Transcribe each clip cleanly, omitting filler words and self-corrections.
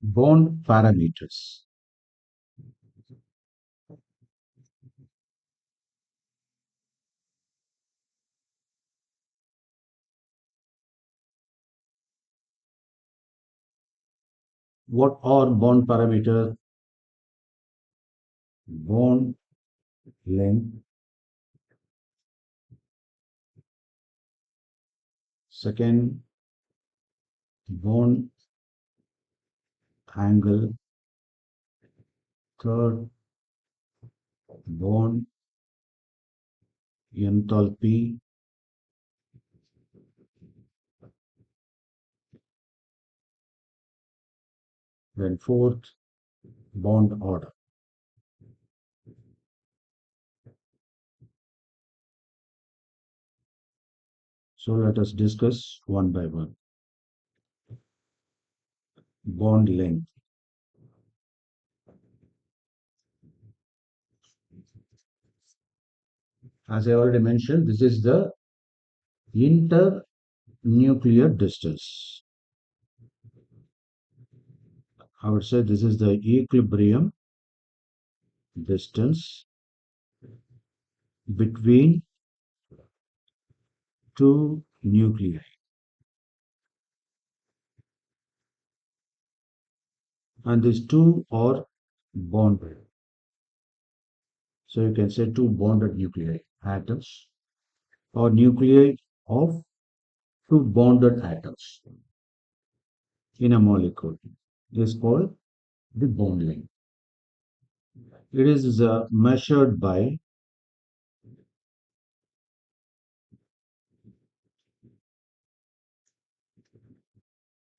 Bond parameters. What are bond parameters? Bond length, second bond angle, third bond enthalpy, then fourth bond order. So let us discuss one by one. Bond length. As I already mentioned, this is the internuclear distance. I would say this is the equilibrium distance between two nuclei. And these two are bonded. So you can say two bonded nuclei atoms or nuclei of two bonded atoms in a molecule is called the bond length. It is measured by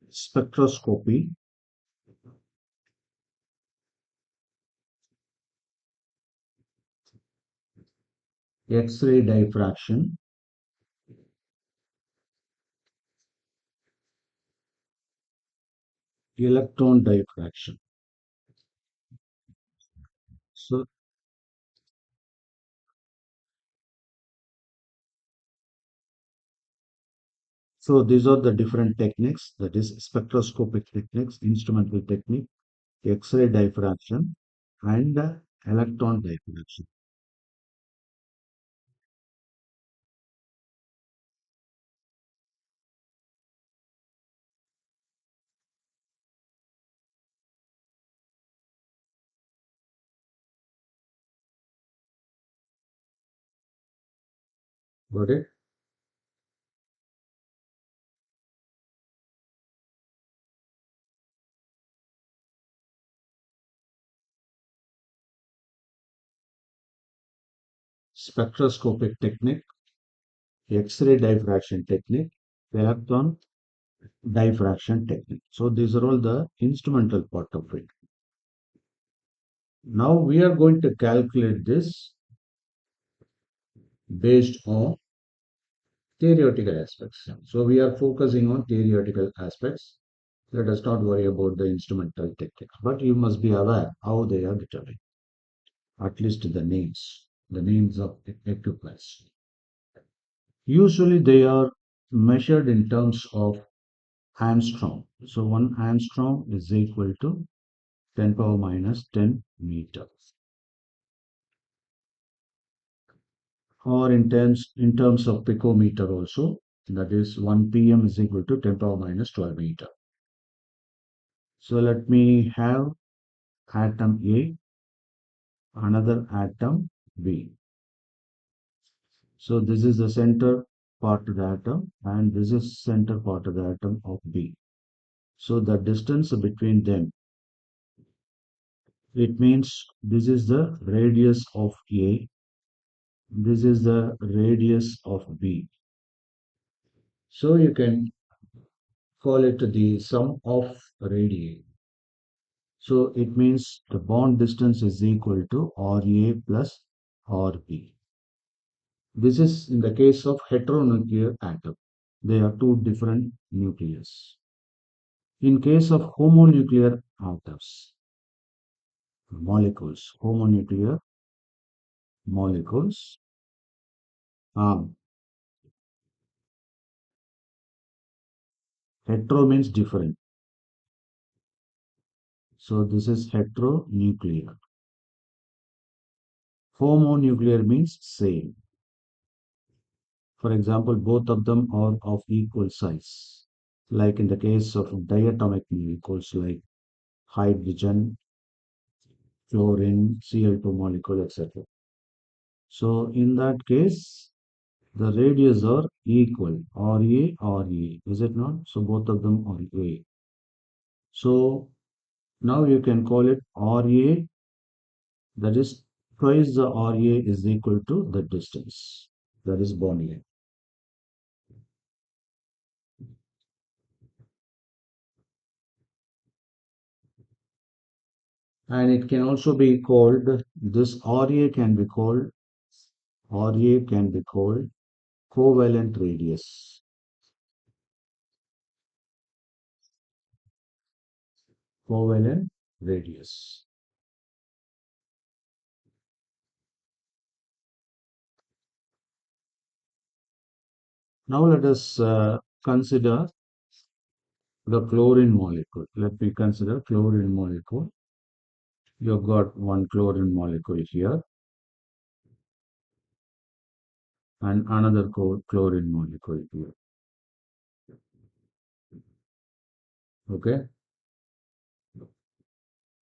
spectroscopy, X-ray diffraction, electron diffraction. So, so these are the different techniques, that is spectroscopic techniques, instrumental technique, X-ray diffraction, and electron diffraction. Got it? Spectroscopic technique, X-ray diffraction technique, electron diffraction technique. So these are all the instrumental part of it. Now we are going to calculate this based on theoretical aspects. So we are focusing on theoretical aspects. Let us not worry about the instrumental techniques, but you must be aware how they are determined, at least the names of equipments. Usually they are measured in terms of Armstrong. So 1 Armstrong is equal to 10 power minus 10 meters. Or in terms of picometer also, that is 1 pm is equal to 10 power minus 12 meter. So let me have atom A, another atom B. So this is the center part of the atom and this is center part of the atom of B. So the distance between them, it means this is the radius of A, this is the radius of B. So you can call it the sum of radii. So it means the bond distance is equal to Ra plus Rb. This is in the case of heteronuclear atom. They are two different nucleus. In case of homonuclear atoms, homonuclear molecules, um, hetero means different. So this is heteronuclear. Homonuclear means same. For example, both of them are of equal size. Like in the case of diatomic molecules like hydrogen, fluorine, Cl2 molecule, etc. So in that case, the radius are equal, Ra, is it not? So both of them are A. So now you can call it Ra, that is twice the Ra is equal to the distance, that is bond length. And it can also be called, this Ra can be called covalent radius. Covalent radius. Now let us consider the chlorine molecule. Let me consider chlorine molecule. You've got one chlorine molecule here and another chlorine molecule here. Okay.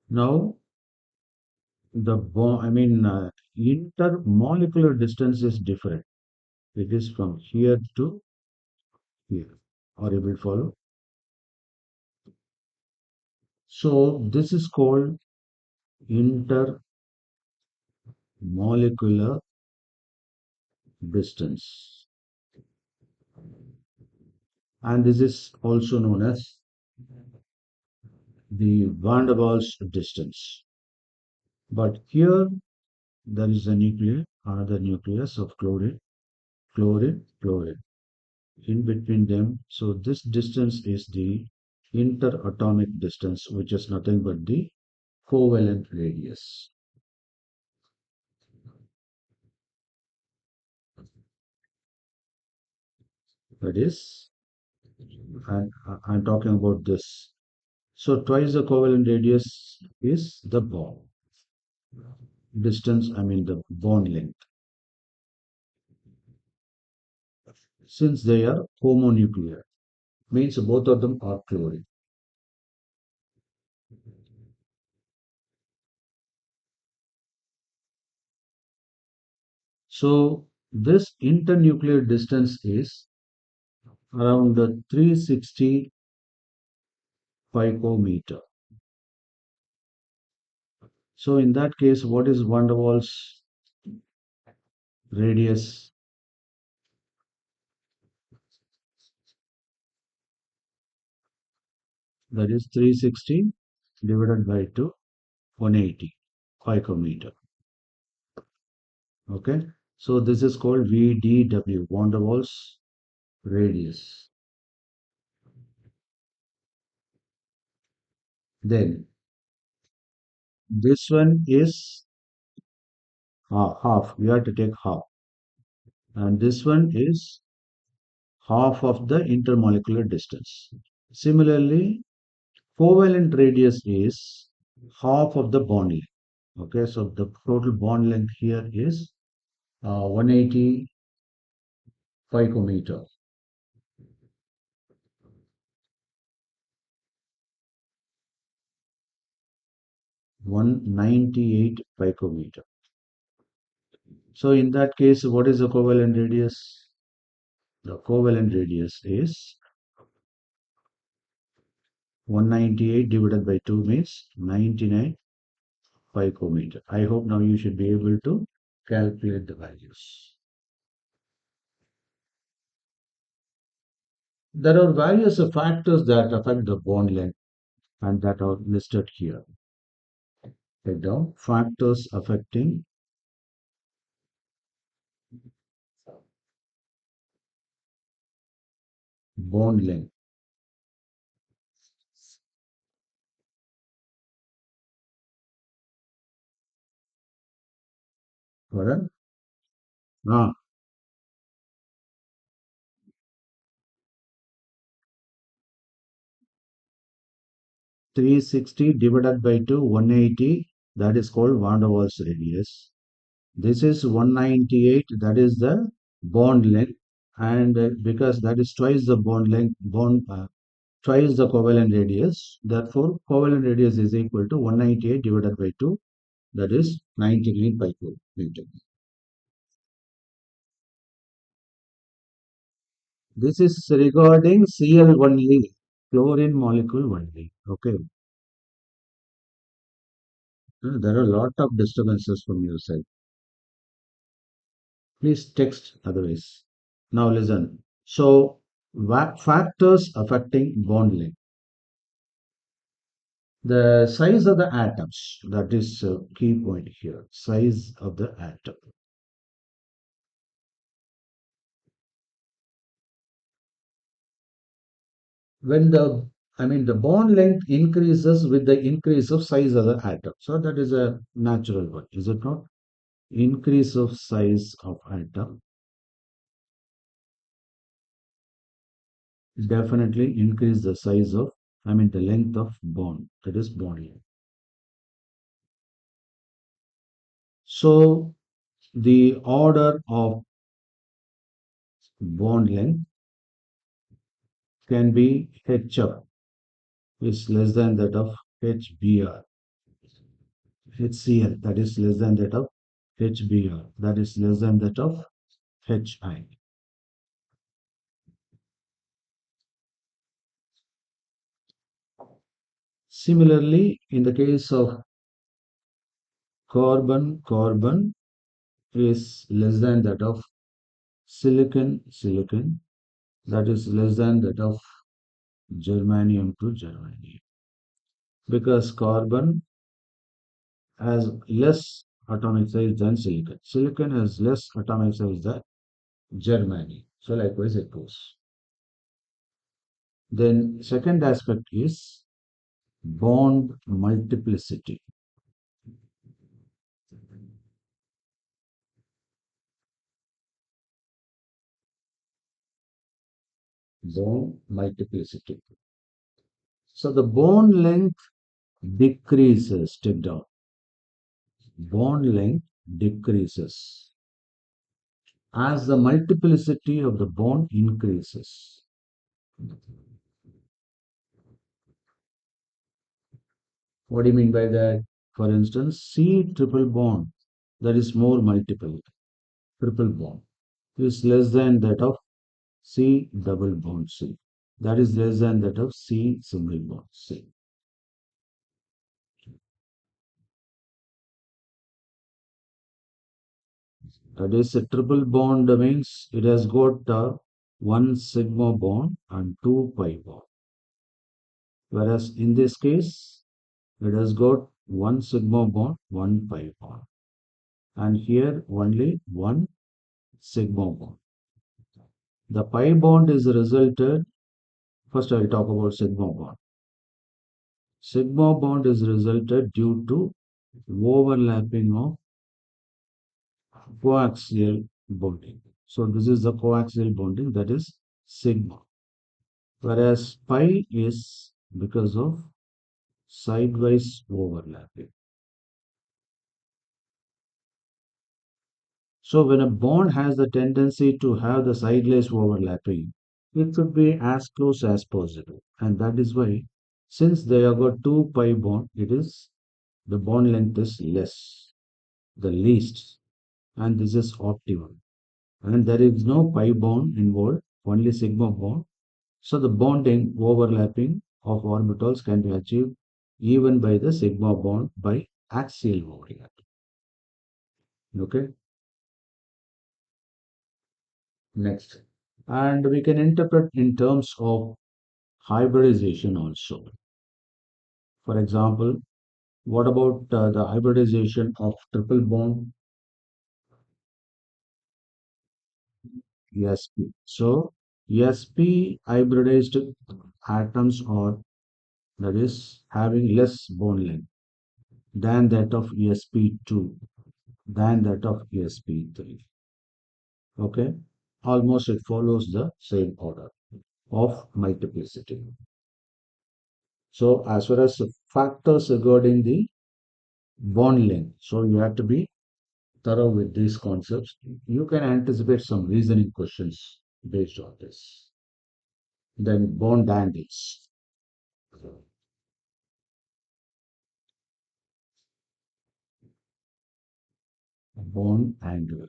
Now the intermolecular distance is different. It is from here to here. Are you able to follow? So this is called intermolecular distance, and this is also known as the van der Waals distance. But here there is a nucleus, another nucleus of chlorine, chlorine, chlorine in between them. So this distance is the interatomic distance, which is nothing but the covalent radius. That is, and I'm talking about this. So twice the covalent radius is the bond distance, the bond length, since they are homonuclear, means both of them are chlorine. So this internuclear distance is around the 360 picometer. So in that case, what is van der Waals radius? That is 360 divided by 2, 180 picometer. Okay. So this is called VDW, van der Waals radius. Then this one is half. We have to take half. And this one is half of the intermolecular distance. Similarly, covalent radius is half of the bond length. Okay, so the total bond length here is 180 picometer. 198 picometer. So in that case, what is the covalent radius? The covalent radius is 198 divided by 2 means 99 picometer. I hope now you should be able to calculate the values. There are various factors that affect the bond length and that are listed here. Write down factors affecting bond length. Correct? Ah, 360 divided by 2, 180. That is called van der Waals radius. This is 198. That is the bond length. And because that is twice the bond length, twice the covalent radius. Therefore, covalent radius is equal to 198 divided by 2. That is 99 by 2 Newton. This is regarding Cl only, chlorine molecule only. Okay. There are a lot of disturbances from your side. Please text otherwise. Now listen. So, factors affecting bond length. The size of the atoms. That is a key point here. Size of the atom. When the bond length increases with the increase of size of the atom. So that is a natural one, is it not? Increase of size of atom definitely increase the size of, the length of bond, that is bond length. So the order of bond length can be HF is less than that of HBr, HCl that is less than that of HBr, that is less than that of HI. Similarly, in the case of carbon is less than that of silicon, that is less than that of germanium to germanium. Because carbon has less atomic size than silicon. Silicon has less atomic size than germanium. So likewise it goes. Then second aspect is bond multiplicity. Bond multiplicity. So the bond length decreases, step down. Bond length decreases as the multiplicity of the bond increases. What do you mean by that? For instance, C triple bond, that is more multiple, triple bond, is less than that of C double bond C. That is less than that of C single bond C. That is a triple bond means it has got one sigma bond and two pi bond. Whereas in this case, it has got one sigma bond, one pi bond. And here only one sigma bond. The pi bond is resulted, first I will talk about sigma bond. Sigma bond is resulted due to overlapping of coaxial bonding. So this is the coaxial bonding, that is sigma. Whereas pi is because of sidewise overlapping. So when a bond has the tendency to have the sidewise overlapping, it should be as close as possible. And that is why, since they have got two pi bond, it is the bond length is less, the least, and this is optimum. And there is no pi bond involved, only sigma bond. So the bonding overlapping of orbitals can be achieved even by the sigma bond by axial overlap. Okay, next. And we can interpret in terms of hybridization also. For example, what about the hybridization of triple bond sp? So sp hybridized atoms are, that is, having less bond length than that of sp2, than that of sp3. Okay, almost it follows the same order of multiplicity. So as far as factors regarding the bond length, so you have to be thorough with these concepts. You can anticipate some reasoning questions based on this. Then bond angles. Bond angle.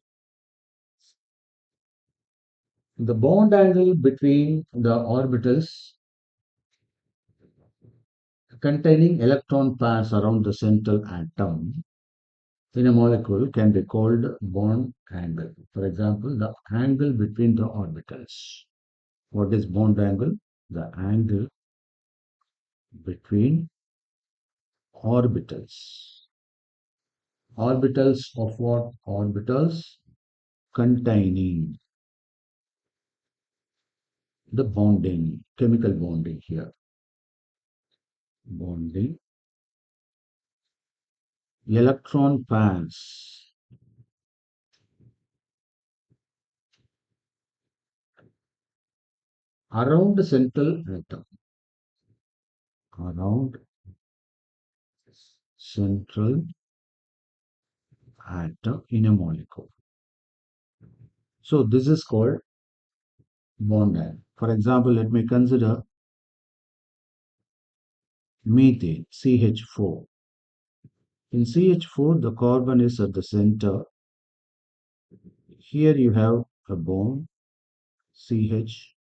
The bond angle between the orbitals containing electron pairs around the central atom in a molecule can be called bond angle. For example, the angle between the orbitals. What is bond angle? The angle between orbitals. Orbitals of what? Orbitals containing the bonding, chemical bonding here. Bonding electron pairs around the central atom. Around central atom in a molecule. So this is called bond angle. For example, let me consider methane, CH4. In CH4, the carbon is at the center. Here you have a bond, CH,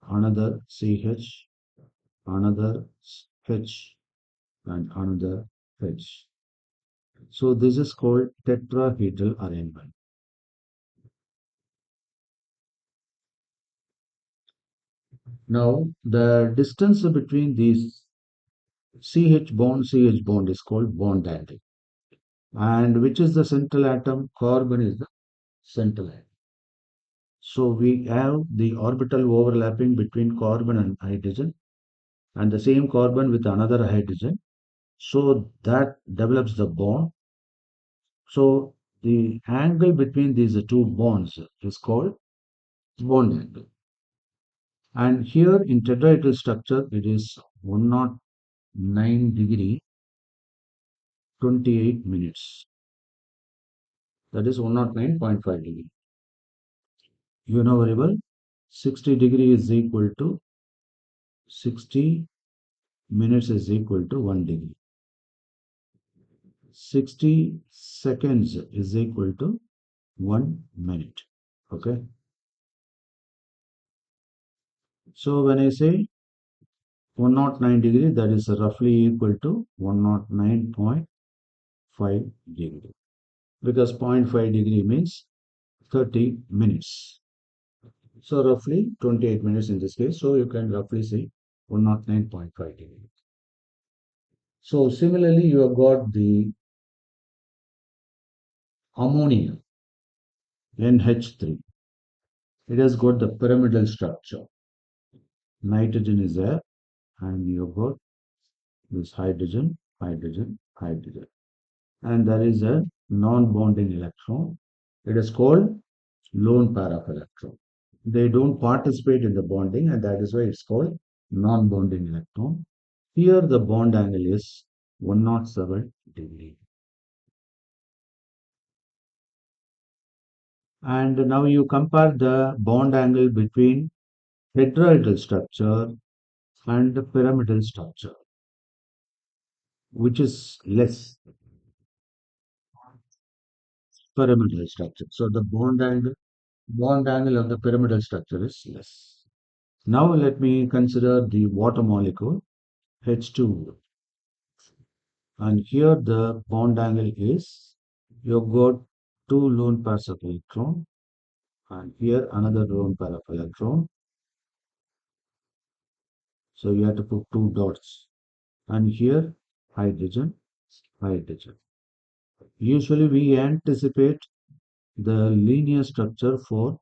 another CH, another H, and another H. So this is called tetrahedral arrangement. Now, the distance between these CH bond is called bond angle. And which is the central atom? Carbon is the central atom. So we have the orbital overlapping between carbon and hydrogen and the same carbon with another hydrogen. So that develops the bond. So the angle between these two bonds is called bond angle. And here in tetrahedral structure, it is 109 degree 28 minutes. That is 109.5 degree. You know very well, 60 degree is equal to 60 minutes is equal to 1 degree. 60 seconds is equal to 1 minute. Okay. So when I say 109 degree, that is roughly equal to 109.5 degree. Because zero point 0.5 degree means 30 minutes. So roughly 28 minutes in this case. So you can roughly say 109.5 degree. So similarly, you have got the ammonia, NH3. It has got the pyramidal structure. Nitrogen is there, and you have got this hydrogen, hydrogen, hydrogen. And there is a non-bonding electron. It is called lone pair of electron. They don't participate in the bonding, and that is why it's called non-bonding electron. Here the bond angle is 107 degree. And now you compare the bond angle between tetrahedral structure and the pyramidal structure, which is less pyramidal structure. So the bond angle of the pyramidal structure is less. Now let me consider the water molecule H2. And here the bond angle is, you've got two lone pairs of electron, and here another lone pair of electron. So you have to put two dots. And here hydrogen, hydrogen. Usually we anticipate the linear structure for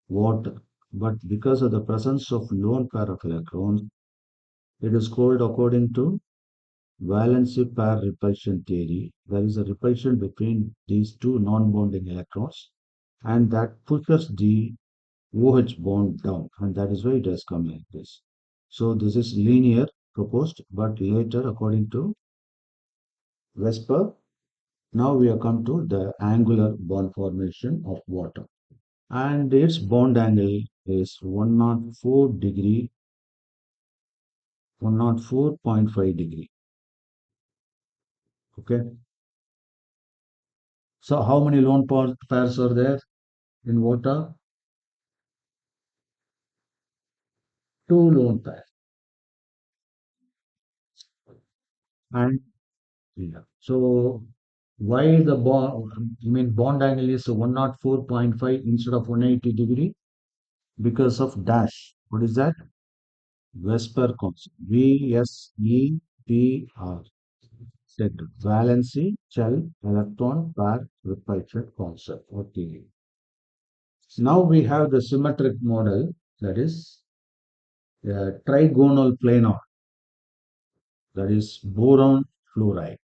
water, but because of the presence of lone pair of electrons, it is called according to valency pair repulsion theory. There is a repulsion between these two non-bonding electrons, and that pushes the OH bond down, and that is why it has come like this. So this is linear proposed, but later, according to Vesper, now we have come to the angular bond formation of water. And its bond angle is 104 degree, 104.5 degree. Okay. So how many lone pairs are there in water? Two lone pairs. And yeah. So why the bond angle is 104.5 instead of 180 degree? Because of dash. What is that? Vesper constant. VSEPR. Set valency shell electron pair repulsion concept or TE. Now we have the symmetric model, that is trigonal planar, that is boron fluoride.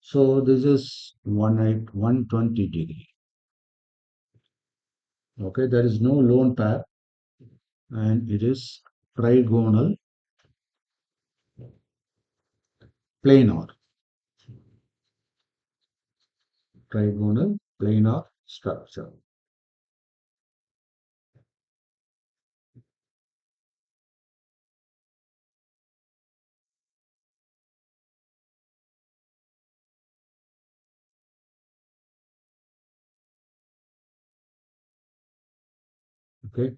So this is 120 degree. Okay, there is no lone pair and it is trigonal planar, trigonal planar structure. Okay,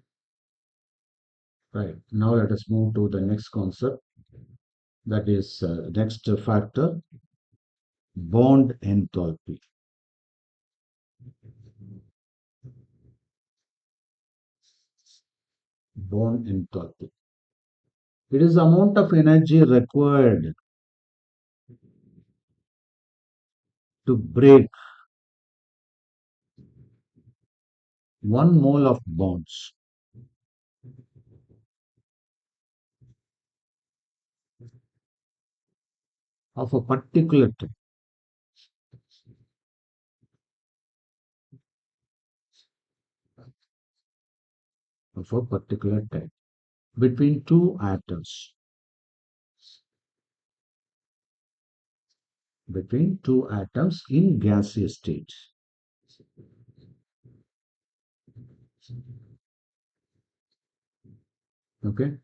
right. Now let us move to the next concept, that is next factor, bond enthalpy. Bond enthalpy. It is the amount of energy required to break 1 mole of bonds of a particular type, between two atoms in gaseous state. Okay,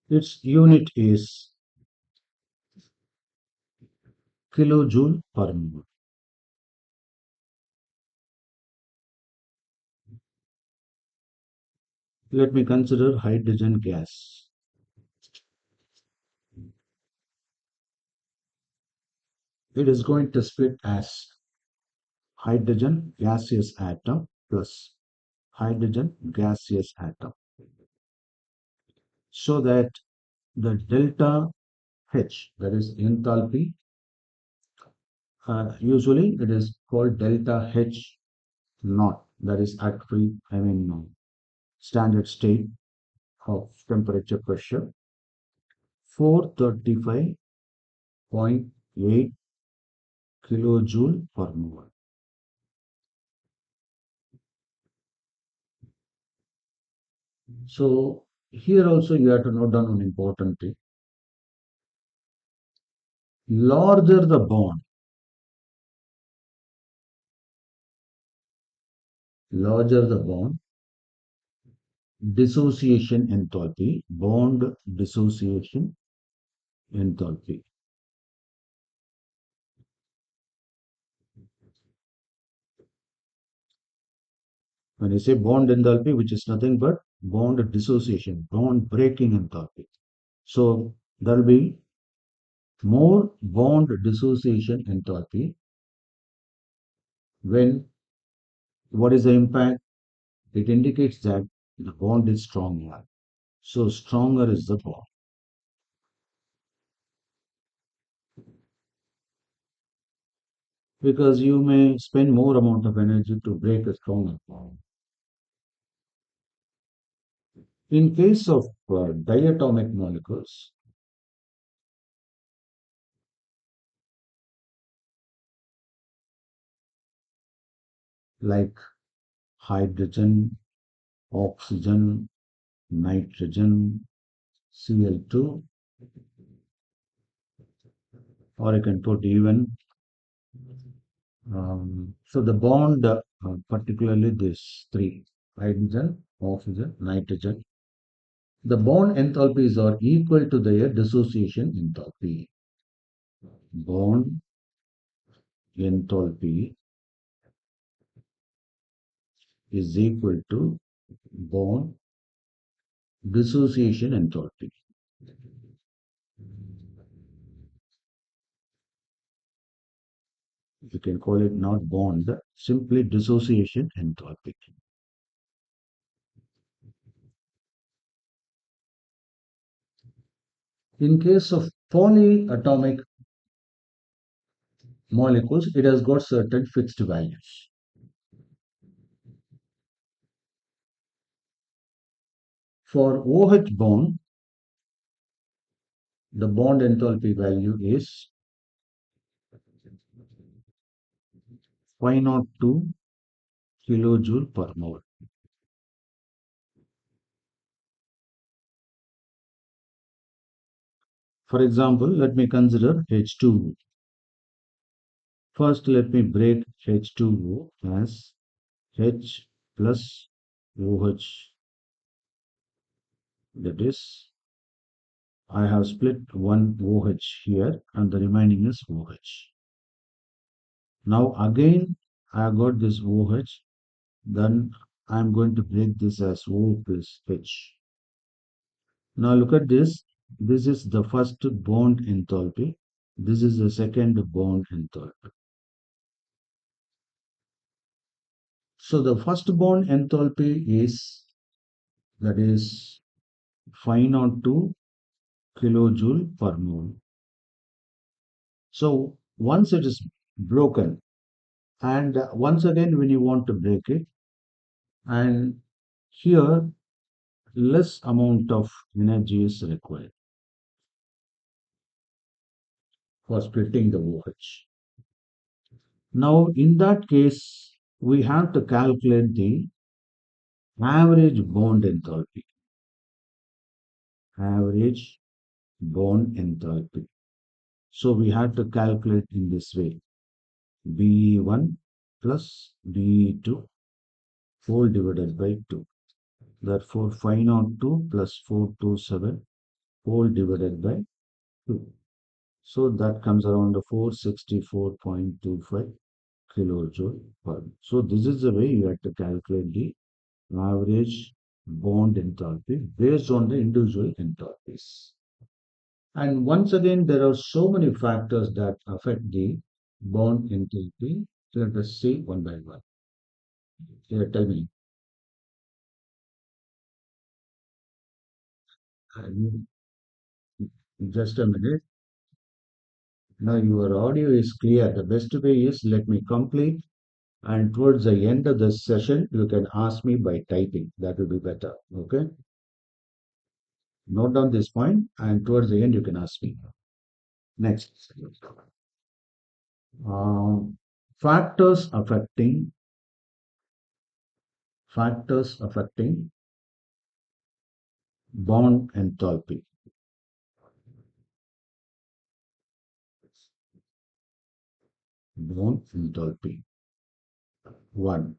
its unit is kilojoule per mole. Let me consider hydrogen gas. It is going to split as hydrogen gaseous atom plus hydrogen gaseous atom, so that the delta H, that is enthalpy, usually it is called delta H naught, that is actually, standard state of temperature pressure, 435.8 kilojoule per mole. So here also you have to note down an important thing. Larger the bond, larger the bond, dissociation enthalpy, bond dissociation enthalpy. When I say bond enthalpy, which is nothing but bond dissociation, bond breaking enthalpy. So there will be more bond dissociation enthalpy when, what is the impact? It indicates that the bond is stronger. So stronger is the bond. Because you may spend more amount of energy to break a stronger bond. In case of diatomic molecules, like hydrogen, oxygen, nitrogen, Cl2, or you can put even so the bond, particularly this three, hydrogen, oxygen, nitrogen, the bond enthalpies are equal to their dissociation enthalpy. Bond enthalpy is equal to bond dissociation enthalpy. You can call it not bond, simply dissociation enthalpy. In case of polyatomic molecules, it has got certain fixed values. For OH bond, the bond enthalpy value is 502 kilojoule per mole. For example, let me consider H2O. First, let me break H2O as H plus OH. That is, I have split one OH here and the remaining is OH. Now again, I have got this OH. Then I am going to break this as O plus H. Now look at this. This is the first bond enthalpy. This is the second bond enthalpy. So the first bond enthalpy is, that is 502 kilojoule per mole. So once it is broken, and once again when you want to break it, and here less amount of energy is required for splitting the OH. Now in that case, we have to calculate the average bond enthalpy. Average bond enthalpy. So we have to calculate in this way. B1 plus B2 whole divided by 2. Therefore, 502 plus 427 whole divided by 2. So that comes around 464.25 kilojoule per. So this is the way you have to calculate the average bond enthalpy based on the individual enthalpies. And once again, there are so many factors that affect the bond enthalpy. So let us see one by one. Here, tell me. You- Just a minute. Now your audio is clear. The best way is let me complete, and towards the end of the session, you can ask me by typing. That will be better. Okay. Note down this point, and towards the end, you can ask me. Next. Um, factors affecting factors affecting bond enthalpy. Bond enthalpy. One,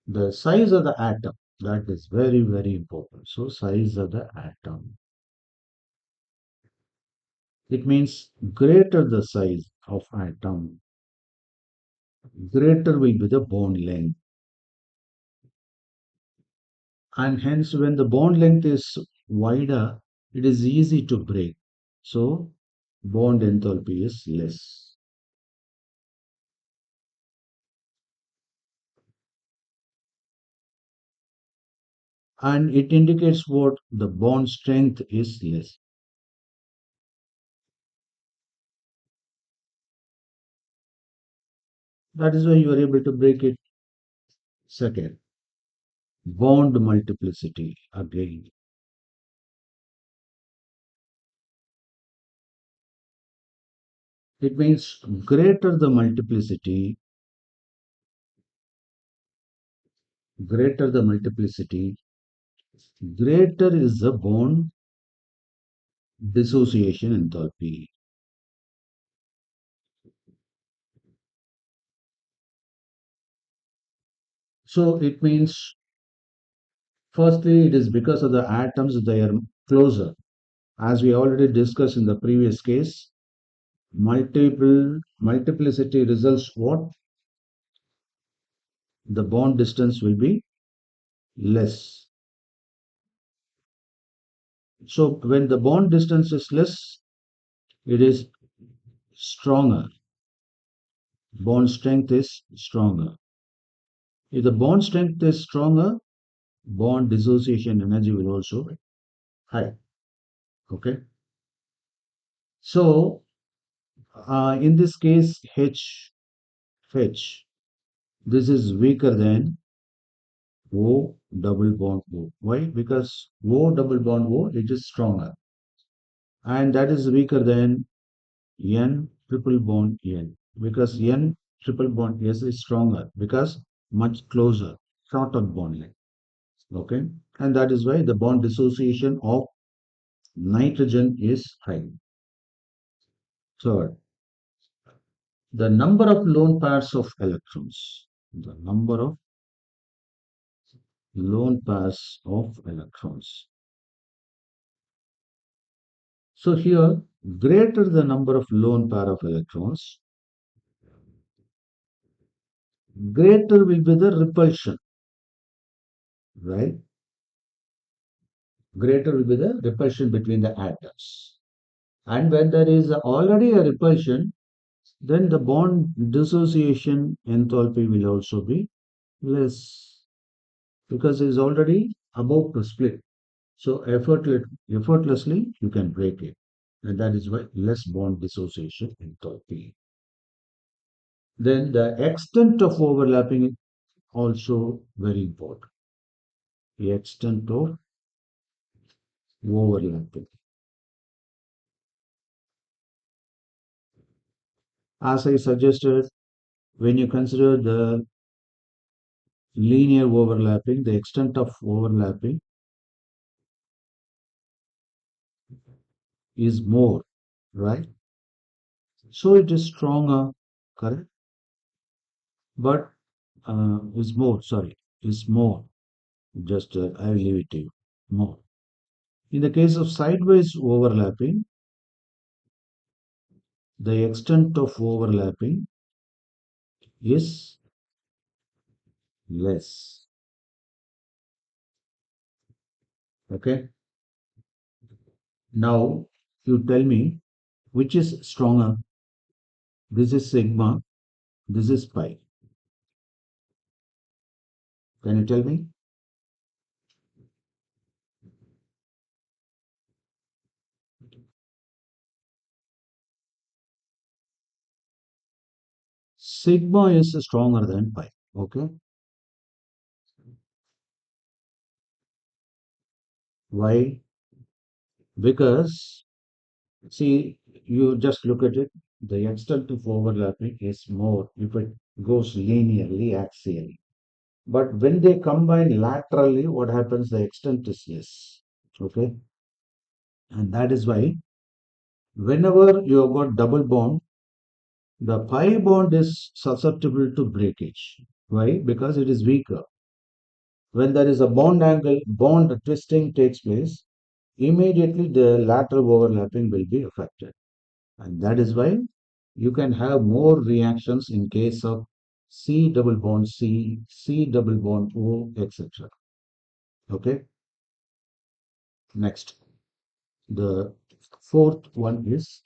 the size of the atom. That is very, very important. So, size of the atom. It means greater the size of atom, greater will be the bond length. And hence, when the bond length is wider, it is easy to break. So, bond enthalpy is less. And it indicates what the bond strength is less. That is why you are able to break it. Second, bond multiplicity again. It means greater the multiplicity, greater the multiplicity, greater is the bond dissociation enthalpy. So it means, firstly, it is because of the atoms they are closer. As we already discussed in the previous case, multiplicity results what? The bond distance will be less. So when the bond distance is less, it is stronger. Bond strength is stronger. If the bond strength is stronger, bond dissociation energy will also be high. Okay. So in this case, H, this is weaker than O double bond O. Why? Because O double bond O, it is stronger. And that is weaker than N triple bond N. Because N triple bond S is stronger. Because much closer, shorter bond length. Okay. And that is why the bond dissociation of nitrogen is high. Third, the number of lone pairs of electrons. The number of lone pairs of electrons. So here, greater the number of lone pair of electrons, greater will be the repulsion, right? Greater will be the repulsion between the atoms. And when there is already a repulsion, then the bond dissociation enthalpy will also be less because it is already about to split. So effortlessly you can break it. And that is why less bond dissociation enthalpy. Then the extent of overlapping is also very important. The extent of overlapping. As I suggested, when you consider the linear overlapping, the extent of overlapping is more, right? So it is stronger, correct? But is more, sorry, is more. Just I will leave it to you. More. In the case of sideways overlapping, the extent of overlapping is less. Okay. Now you tell me which is stronger. This is sigma, this is pi. Can you tell me? Sigma is stronger than pi. Okay. Why? Because, see, you just look at it. The extent of overlapping is more if it goes linearly, axially. But when they combine laterally, what happens? The extent is less. Okay. And that is why whenever you have got double bond, the pi bond is susceptible to breakage. Why? Because it is weaker. When there is a bond twisting takes place, immediately the lateral overlapping will be affected. And that is why you can have more reactions in case of C double bond C, C double bond O, etc. Okay. Next, the fourth one is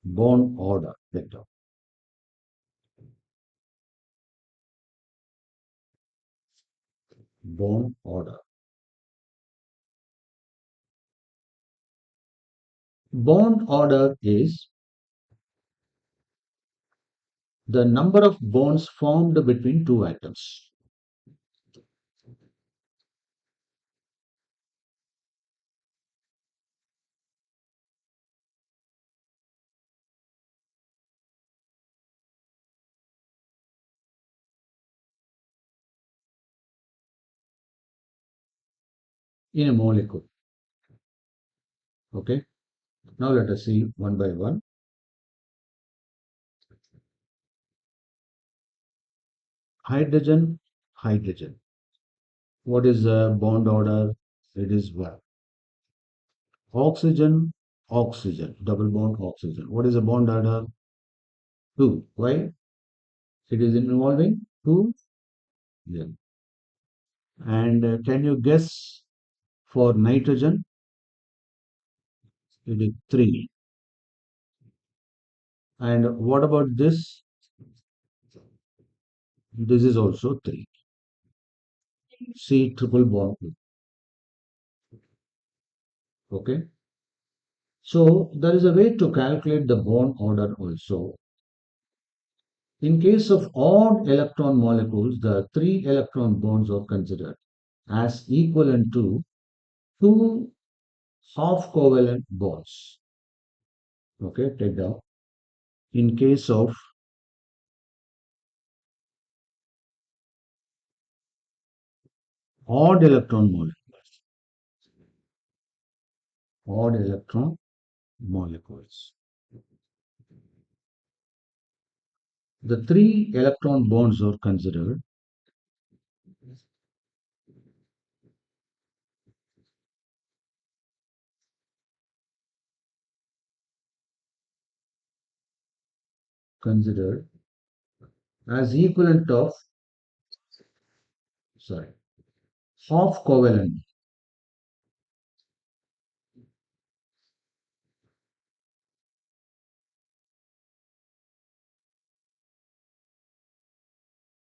bond order vector. Bond order. Bond order is the number of bonds formed between two atoms. in a molecule. Okay. Now let us see one by one. Hydrogen, hydrogen. What is the bond order? It is one. Oxygen, oxygen. Double bond oxygen. What is the bond order? Two. Why? It is involving two. Yeah. And can you guess for nitrogen? It is three. And what about this? This is also three. C triple bond. Okay. So there is a way to calculate the bond order also. In case of odd electron molecules, the three electron bonds are considered as equivalent to two half covalent bonds. Okay, take down. In case of odd electron molecules, odd electron molecules. The three electron bonds are considered as equivalent of, sorry, half covalent,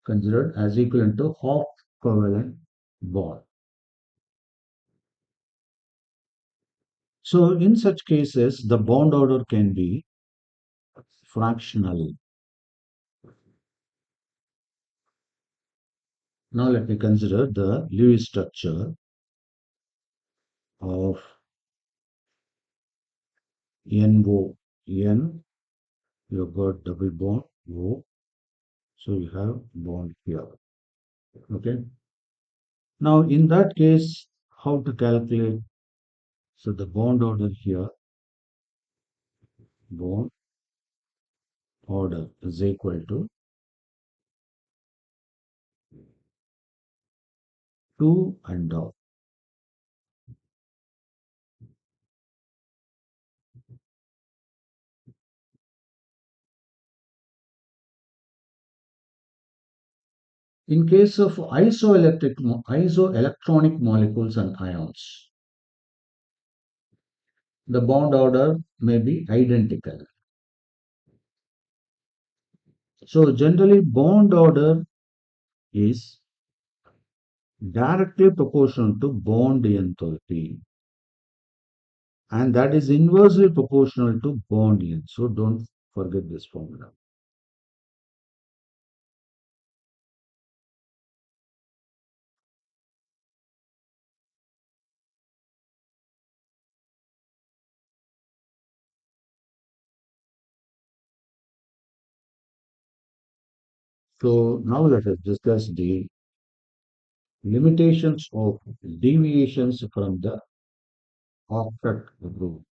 considered as equivalent to half covalent bond. So in such cases, the bond order can be fractional. Now let me consider the Lewis structure of NO. N, you've got double bond O, so you have bond here. Okay. Now in that case, how to calculate? So the bond order here, bond order is equal to 2 and down. In case of isoelectronic molecules and ions, the bond order may be identical. So generally bond order is directly proportional to bond enthalpy, and that is inversely proportional to bond length. So don't forget this formula. So now let us discuss the limitations of deviations from the octet rule.